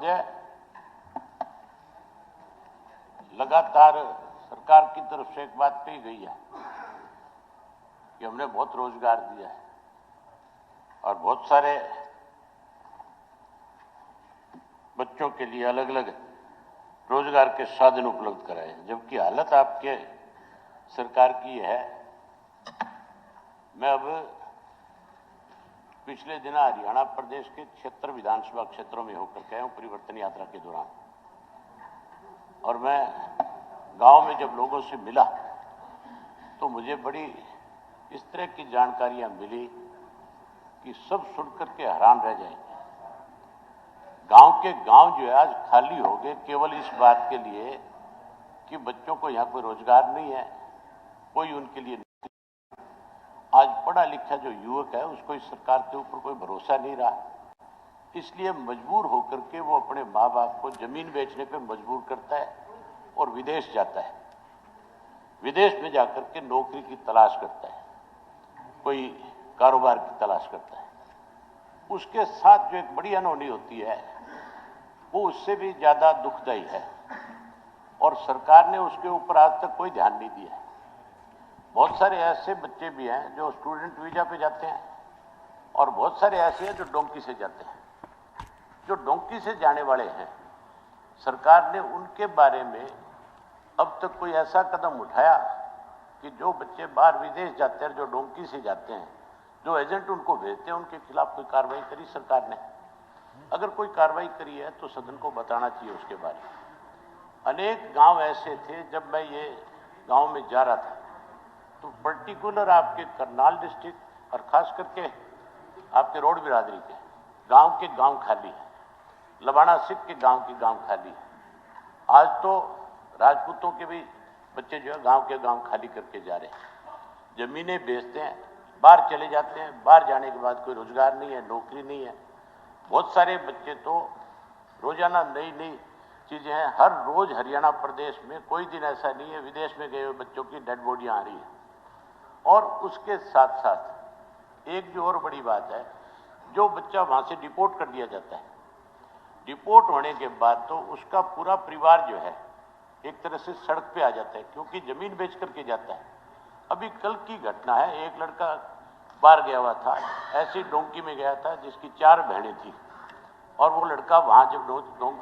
महोदय, लगातार सरकार की तरफ से एक बात कही गई है कि हमने बहुत रोजगार दिया है और बहुत सारे बच्चों के लिए अलग अलग रोजगार के साधन उपलब्ध कराए हैं, जबकि हालत आपके सरकार की है। मैं अब पिछले दिन हरियाणा प्रदेश के 76 विधानसभा क्षेत्रों में होकर के आया हूं परिवर्तन यात्रा के दौरान, और मैं गांव में जब लोगों से मिला तो मुझे बड़ी इस तरह की जानकारियां मिली कि सब सुनकर के हैरान रह जाएंगे। गांव के गांव जो है आज खाली हो गए केवल इस बात के लिए कि बच्चों को यहाँ कोई रोजगार नहीं है, कोई उनके लिए नहीं। आज पढ़ा लिखा जो युवक है उसको इस सरकार के ऊपर कोई भरोसा नहीं रहा, इसलिए मजबूर होकर के वो अपने माँ बाप को जमीन बेचने पे मजबूर करता है और विदेश जाता है। विदेश में जाकर के नौकरी की तलाश करता है, कोई कारोबार की तलाश करता है। उसके साथ जो एक बड़ी अनहोनी होती है वो उससे भी ज्यादा दुखदायी है, और सरकार ने उसके ऊपर आज तक कोई ध्यान नहीं दिया है। बहुत सारे ऐसे बच्चे भी हैं जो स्टूडेंट वीजा पे जाते हैं, और बहुत सारे ऐसे हैं जो डोंकी से जाते हैं। जो डोंकी से जाने वाले हैं, सरकार ने उनके बारे में अब तक कोई ऐसा कदम उठाया कि जो बच्चे बाहर विदेश जाते हैं, जो डोंकी से जाते हैं, जो एजेंट उनको भेजते हैं, उनके खिलाफ कोई कार्रवाई करी सरकार ने? अगर कोई कार्रवाई करी है तो सदन को बताना चाहिए उसके बारे में। अनेक गांव ऐसे थे, जब मैं ये गांव में जा रहा था तो पर्टिकुलर आपके करनाल डिस्ट्रिक्ट और खास करके आपके रोड बिरादरी के गांव खाली है, लबाना सिख के गांव खाली है। आज तो राजपूतों के भी बच्चे जो है गांव के गांव खाली करके जा रहे हैं, जमीनें बेचते हैं, बाहर चले जाते हैं। बाहर जाने के बाद कोई रोजगार नहीं है, नौकरी नहीं है। बहुत सारे बच्चे तो रोजाना नई नई चीजें हैं। हर रोज हरियाणा प्रदेश में कोई दिन ऐसा नहीं है विदेश में गए हुए बच्चों की डेड बॉडियां आ रही है। और उसके साथ साथ एक जो और बड़ी बात है, जो बच्चा वहां से डिपोर्ट कर दिया जाता है, डिपोर्ट होने के बाद तो उसका पूरा परिवार जो है एक तरह से सड़क पे आ जाता है, क्योंकि जमीन बेच करके जाता है। अभी कल की घटना है, एक लड़का बाहर गया हुआ था, ऐसी डोंकी में गया था जिसकी 4 बहनें थी, और वो लड़का वहां जब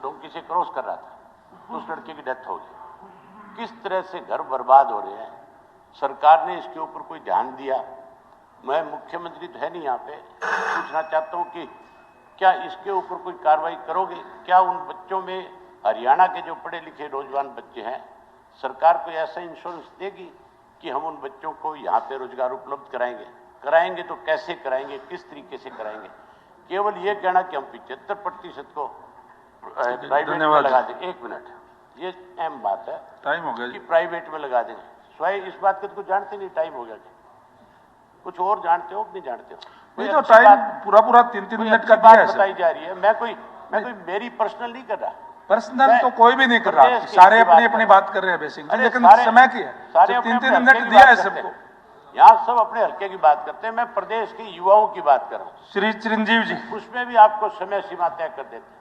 डोंकी से क्रॉस कर रहा था तो उस लड़के की डेथ हो गई। किस तरह से घर बर्बाद हो रहे हैं, सरकार ने इसके ऊपर कोई ध्यान दिया? मैं मुख्यमंत्री तो है नहीं यहाँ पे, पूछना चाहता हूँ कि क्या इसके ऊपर कोई कार्रवाई करोगे? क्या उन बच्चों में, हरियाणा के जो पढ़े लिखे नौजवान बच्चे हैं, सरकार को ऐसा इंश्योरेंस देगी कि हम उन बच्चों को यहाँ पे रोजगार उपलब्ध कराएंगे तो कैसे कराएंगे, किस तरीके से कराएंगे? केवल ये कहना कि हम 75% को प्राइवेट में लगा देंगे, 1 मिनट, ये अहम बात है, टाइम हो गया कि प्राइवेट में लगा देंगे। स्वयं इस बात को तो जानते नहीं, टाइम हो गया क्या? कुछ और जानते हो कि नहीं जानते हो? नहीं तो टाइम पूरा 3-3 मिनट का दिया है बताई जा रही है। मैं कोई मेरी पर्सनल नहीं कर रहा, पर्सनल तो कोई भी नहीं कर रहा, सारे अपनी बात कर रहे हैं बेसिकली, लेकिन समय की है, 3-3 मिनट दिया है सबको। यहाँ सब अपने हल्के की बात करते हैं, मैं प्रदेश के युवाओं की बात कर रहा हूँ। श्री चिरंजीव जी, उसमें भी आपको समय सीमा तय कर देते हैं।